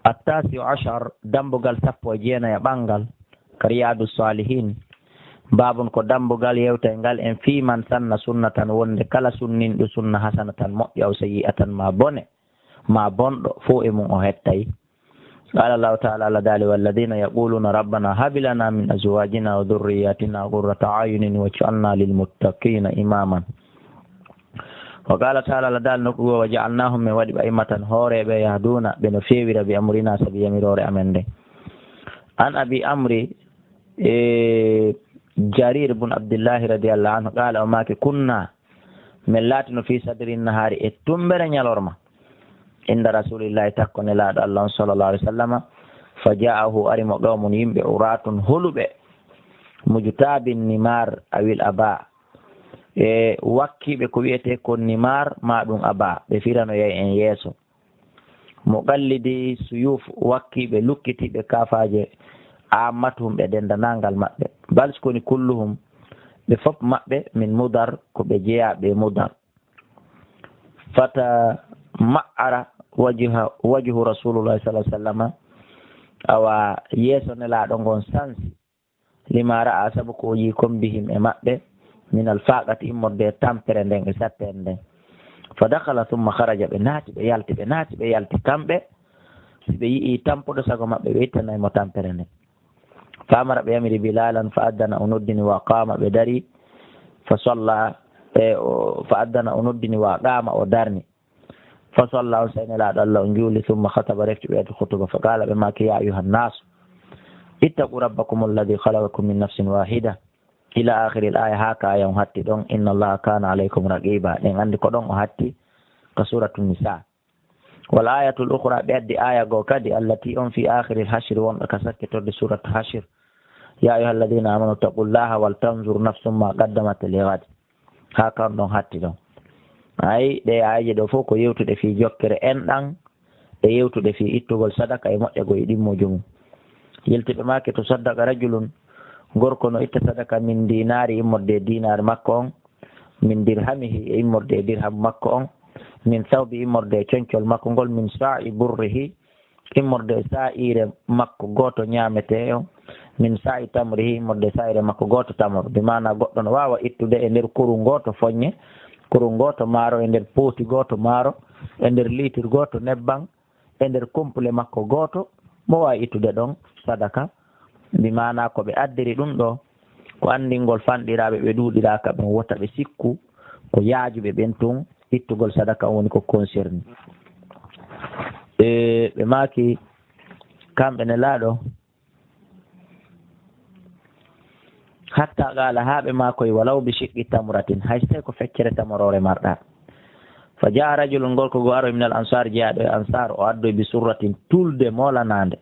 التاسع عشر دمبغال سبو جينا يا بانغال كرياد الصالحين باب كو دمبغال يوتنغال ان في من سن سنة وند كلا سنين دو سنة حسنة مؤيا أو سيئة ما بوني ما بوندو فو إمون أهتاي قال الله تعالى لدالي والذين يقولون ربنا هب لنا من أزواجنا وذرياتنا قرة أعين واجعلنا للمتقين إماما وقال تعالى لدال نقوى وجعلناهم من ودب أئمة هوري بيهدون بنفيور بأمرنا سبي مرور أمن عن أبي أمري جرير بن عبد الله رضي الله عنه قال وماك كنا من لاتن في صدر النهار اتنبر نيالورما عند رسول الله تكون لا الله صلى الله عليه وسلم فجاءه أرم قوم ينبع عرات هلب مجتاب النمار أو الأباء wakkiɓe ko wiyete ko nimar maɗum aba ɓe firano yay en yeeso muqallidi suyuf wakkiɓe lukkitiɓe kafaje ammatum ɓe dendanangal maɓɓe balskoni kulluhum ɓe fof maɓɓe min mudar ko ɓe jeeyaɓe mudar fata ma'ara wajhu rasulullah sallah sallam awa yeeso nelaɗo ngon sansi lima ra'a saabu ko yi kombihim e maɓɓe min alfaqati immorde tampere nden e sappere nden fa dakala thumma kharaja ɓe naati ɓe yalti kamɓe si ɓe yii tampuɗo sago maɓɓe ɓe ittanaymo tampere nden famara ɓe yamiri bilalan fa addana o noddini wa qama ɓe dari fa salla fa addana o noddini wa qama o darni fa salla on saynelaɗo allah o juuli thumma khataba refti ɓeyde khutuba fa qala ɓe maki ya ayuha nnasu ittaqu rabbakum alladi khalaqakum min nafsin wahida ila akhiril aya haka aya on hatti ɗon inna allaha kana alaykum raqiba ɗen andi ko ɗon o hatti ka suratu nisa wal ayatul ukhra ɓe addi aya goo kadi allati on fi akhiril hashir wonɗo ka sakkitorde suratu hashir ya ayuha alladina amanu taqullaha wal tanzur nafsum ma qaddamat li ghad haka on ɗon hatti ɗon ayi ɗe ayaji ɗo fof ko yewtude fi jokkere enɗan e yewtude fi ittugol sadaka e moƴƴego e ɗimmojo mum yeltiɓe make to saddaka rajulun gorko no itta sadaka min dinari immorde dinar makko on min dirhamihi e immorde dirham makko on min sawbi immorde coñcol makko ngol min sa'i burrihi immorde sa'ire makko goto ñamete on min sa'i tamrihi immorde sa'ire makko goto tamor bi mana goɗɗo no wawa ittude e nder kuru goto foññe kuru goto maaro e nder pooti goto maaro e nder litre goto nebban e nder complet makko goto mo wawi ittude ɗon sadaka bi mana ko ɓe addiri ɗum ɗo ko andingol fanɗiraɓe ɓe ɗuɗiraka ɓe wota ɓe sikku ko yaajuɓe ɓen tun ittugol sadaka on woni ko concerni ɓe maki kamɓe ne laaɗo hatta qala haɓe makoye walaw bi shiqqi tamratin hay so tawi ko feccere tamorore marɗa fa jaa rajulun ngol ko go aro min al ansar jeeyaɗo e ansar o addoy bi surratin tulde molanade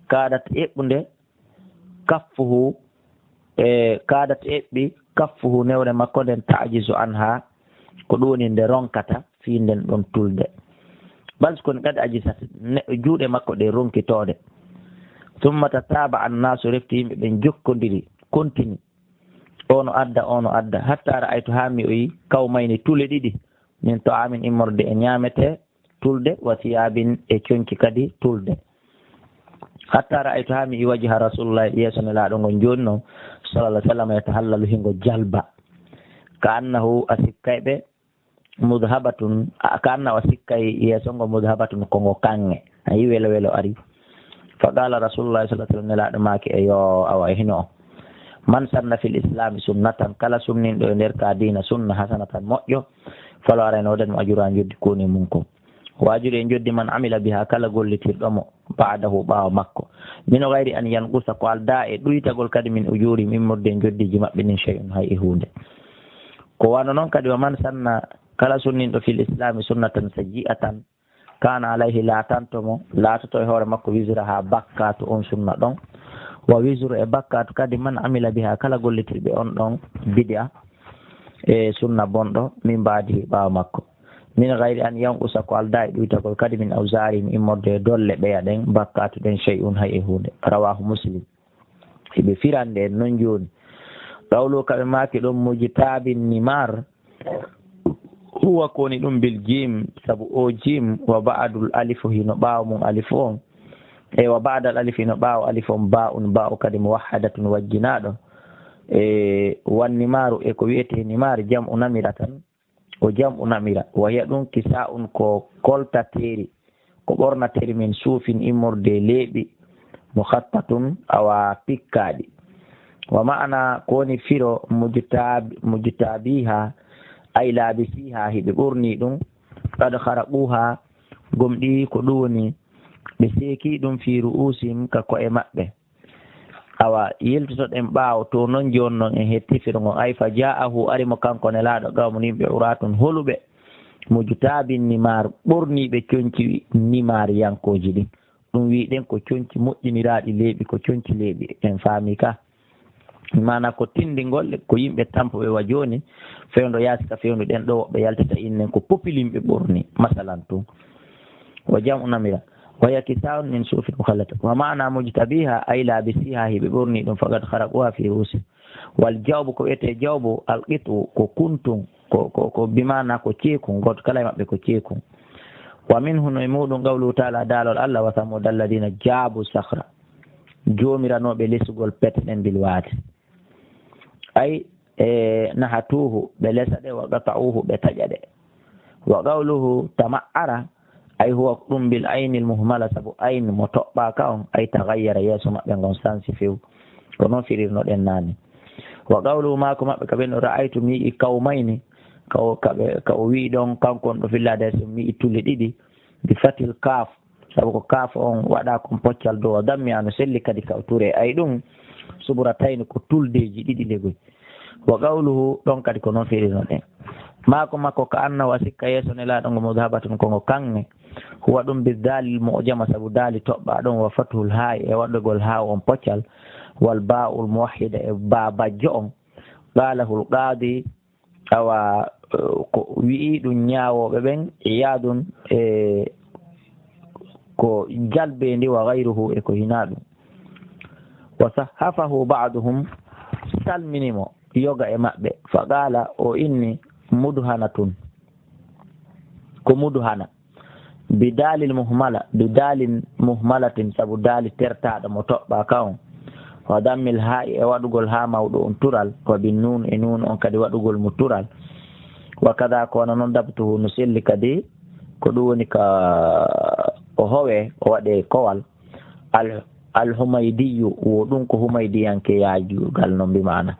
kadat eɓɓude kaffuhu kadat eɓɓi kaffuhu newre makko nden tajisu anha ko ɗum woni nde ronkata fi nden ɗon tulde balskoni kadi ajisat juuɗe makko ɗe ronkitode tumma tataba annasu refti yimɓe ɓen jokkodiri continue ono adda hatta ra'aytu ha mi oyi kawmayni tule ɗiɗi min to amin immorde e ñamete tulde wa siyabin e coñki kadi tulde hatta ra'aytu ha mi i wajha rasulullah yeeso nelaɗo ngon joni noon sallallah sallam yatahallalu hingo jalba ka annahu a sikkayɓe mudhabatun ka annahu a sikkay yeeso ngo mudhabatun kongo kange ayi welo welo ari fa qala rasulullah sallah sallam nelaɗo maki e yo awa e hino o man sanna fil islami sunnatan kala sunninɗo e nder ka dina sunna hasanatan moƴƴo falo arano waɗanmo ajura joddi koni mum ko wajude e joddi man amila biha kala gollitirɗomo ba'dahu ɓaawa makko min gayri an yanqusa ko alda e ɗuytagol kadi min ujuri immorde joddiji maɓɓe nin shay'un hay e hunde ko wano noon kadi wa man sanna kala sunninɗo fil islami sunnatan sayyi'atan kana alayhi latantomo latoto e hoore makko wisra ha bakkatu on sunna ɗon wa wisru e bakkatu kadi man amila biha kala gollitirɓe on ɗon bid'a e sunna bonɗo min mbaadi ɓaawa makko min gayri an yanqusa ko alda e ɗuytagol kadi min awsari mi immorde dolle ɓeya ɗen bakkatu ɗen shay'un hay e hunde rawahu muslim eɓe firande en noon joni ɗawlo kaɓe maki ɗon mujtabin nimar huwa koni ɗum bil jim saabu o jim wa ba'dul alifu hino ɓaawa mum alifu on wa ba'da al-alifi no ɓaawo alifon ba'un ba'u kadi muwahhadatun wajjinaɗo wan nimaru e ko wiyete nimar jam'u namira tan o jam'u namira wahiya ɗum kisa'un ko koltateri ko ɓornateri min suufin immorde leeɓi mukhattatun awa pikkaɗi wa ma'ana ko woni firo mujtabiha ay laabisiha hiɓe ɓurni ɗum qad kharaquha gomɗi ko ɗum woni ɓe seeki ɗum fi ru'usim ka ko'e maɓɓe awa yiltotoɗen ɓaawo to noon joni noon en hetti firgo ay fa ja'ahu arimo kanko ne laaɗo gawmu nimɓe uratun holuɓe mujtabin nimar ɓorniɓe coñci nimar yankoji ɗin ɗum wiɗen ko coñci moƴƴiniraɗi leeɓi ko coñci leeɓi en faami ka mana ko tindingol ko yimɓe tampoɓe wa joni fewndo yaasi ka fewndu ɗen ɗo woɓɓe yaltata innen ko popilimɓe ɓorni masalan tun wa jam'u namira waya kisaun min suufin mukhallata wa ma'ana mujtabiha ay labisiha hiɓe ɓorni ɗum faqad kharaquha fi rusi wal jawbu ko wiyete jawbu alqitu ko kuntum ko bimana ko ceekun goto kala e maɓɓe ko ceekun wa minhu no e muɗum qawluhu taala daalol allah wa thamud alladina jaabu sahra joomiranoɓe lesugol pete ɗen bilwaade ay nahatuhu ɓe lesa ɗe wa qata'uhu ɓe taƴa ɗe wa qawluhu tama'ara ay huwa ɗum bil aynil muhmala sabu ayn mo toɓɓa ka on ay tagayyara yeeso maɓɓe ngon sansi few ko noon firirno ɗen naane wa qawluhu maako maɓɓe ka ɓen ra'aytu mi yi'i kawmayni ka o wi ɗon kankon ɗo fillade so mi yi'i tule ɗiɗi bi fatil kaaf sabu ko kaaf on waɗa kon poccal dow o dammi ano selli kadi ka o ture ay ɗum suɓuratayni ko tuldeji ɗiɗi legoy wa qawluhu ɗon kadi ko noon firirno ɗen maako makko ka anna wa sikka yeeso ne laaɗo ngo mudhabatun kongo kange huwa ɗum bi dalil mojama sabu daali toɓɓa ɗon wa fathul haayi e waɗɗogol haa on poccal wal ba'ul muwahhida e babajjo on qalahul qadi awa ko wi'i ɗum ñaawoɓe ɓen e yaadun e ko jalbendi wa gayruhu e ko hina ɗum wa sahafahu ba'duhum salminimo yoga e maɓɓe fa qala o inni mudhanatun ko mudhana bidalil muhmala bidalin muhmalatin sabu daali tertaɗo mo toɓɓa ka on wa dammil haa'i e waɗugol ha mawɗo on tural ko bi nun e nun on kadi waɗugol mo tural wa kada ko wona noon dabtuhu no selli kadi ko ɗum woni ka o howe o waɗe kowal alhumaydiyu wo ɗum ko humaydiyanke yaajugal no mbimana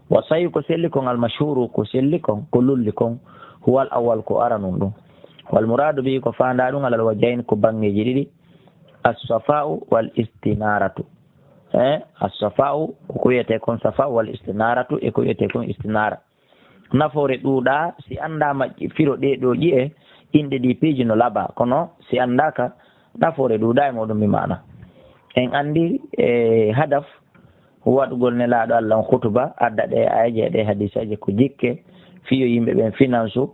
wa sayi ko selli kon almashhuru ko selli kon ko lulli kon huwal awal ko ara nun ɗum wal muradu bi ko fanda ɗum alal wajayn ko bangeji ɗiɗi as-safa'u wal istinaratu as-safa'u ko wiyete kon safa wal istinaratu e ko wiyete kon istinara nafoore ɗuuɗa si andama firo ɗe ɗo ƴi'e inɗe ɗi piiji no laaɓa kono si andaka nafoore ɗuuɗa e moɗum mi mana en andi hadaf waɗugol nelaaɗo Allah on hutuba adda ɗe ayaje ɗe hadisaje ko jikke fiyo yimɓe ɓen finance u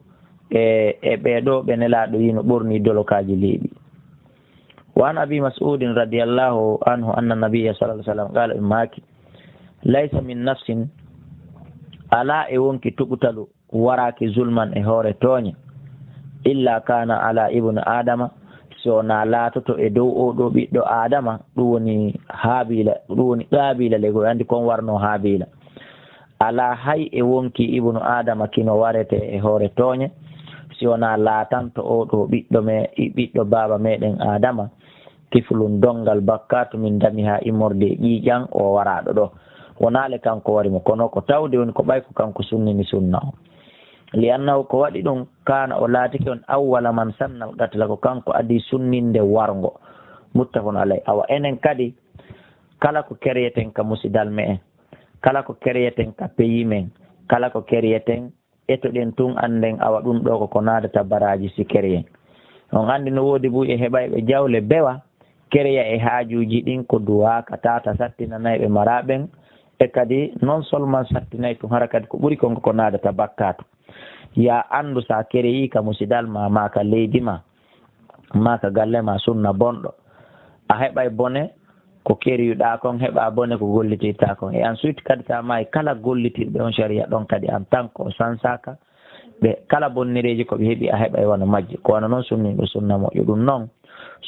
e ɓeɗo ɓe nelaaɗo yino ɓorni dolokaji leeɓi wa an abi mas'udin radiyallahu anhu anna nabiyya sallallahu alaihi wasallam qala immaki laysa min nafsin ala e wonki tuɓutalu waraki zulman e hoore tooñe illa kana ala ibnu adama so na laatoto e dow oɗo ɓiɗɗo adama ɗum woni haabila ɗum woni qaabila lego andi kon warno haabila ala hay e wonki ibnu adama kino warete e hoore tooñe si wona laatanto oɗo ɓiɗɗo baba meɗen adama kiflun dongal bakkatu min dami ha immorde ƴiƴan o waraɗo ɗo wonale kanko warimo kono ko tawde woni ko ɓay ko kanko sunnini sunna o li annahu ko waɗi ɗum kana o laatiki on awwala man sannal gatla ko kanko adi sunninde wargo muttafun alay awa enen kadi kala ko keryeten ka musidal me en kala ko keryeten ka pays men kala ko keryeten etoɗen tun anden awa ɗum ɗo ko nadata baraji si keryen on andi no woodi bu e heɓayɓe jawle bewa kerya e haajuji ɗin ko duwaka tata sattinanayɓe maraɓen e kadi non seulement sattinayi tun hara kadi ko ɓuri konko ko nadata bakkatu ya andu sa kereyi ka musidal ma maka leydi ma maka galle ma sunna bonɗo a heɓay bone ko keriyuɗa kon heɓa bone ko gollitirta kon e ensuite kadi sa mayi kala gollitirɓe on sharia ɗon kadi en tant que o sansaka ɓe kala bonnireji koɓe heeɓi a heɓay wona majje ko wana noon sunniɓe sunna moƴƴo ɗum noon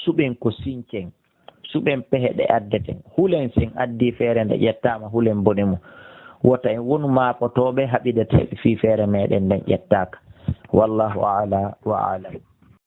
suɓen ko sincen suɓen pehe ɗe addeten hulen sen addi feere nde ƴettama hulen bone mum wota en wonu makotoɓe haɓideteɓe fi feere meɗen nden ƴettaka wallahu ala wa alam.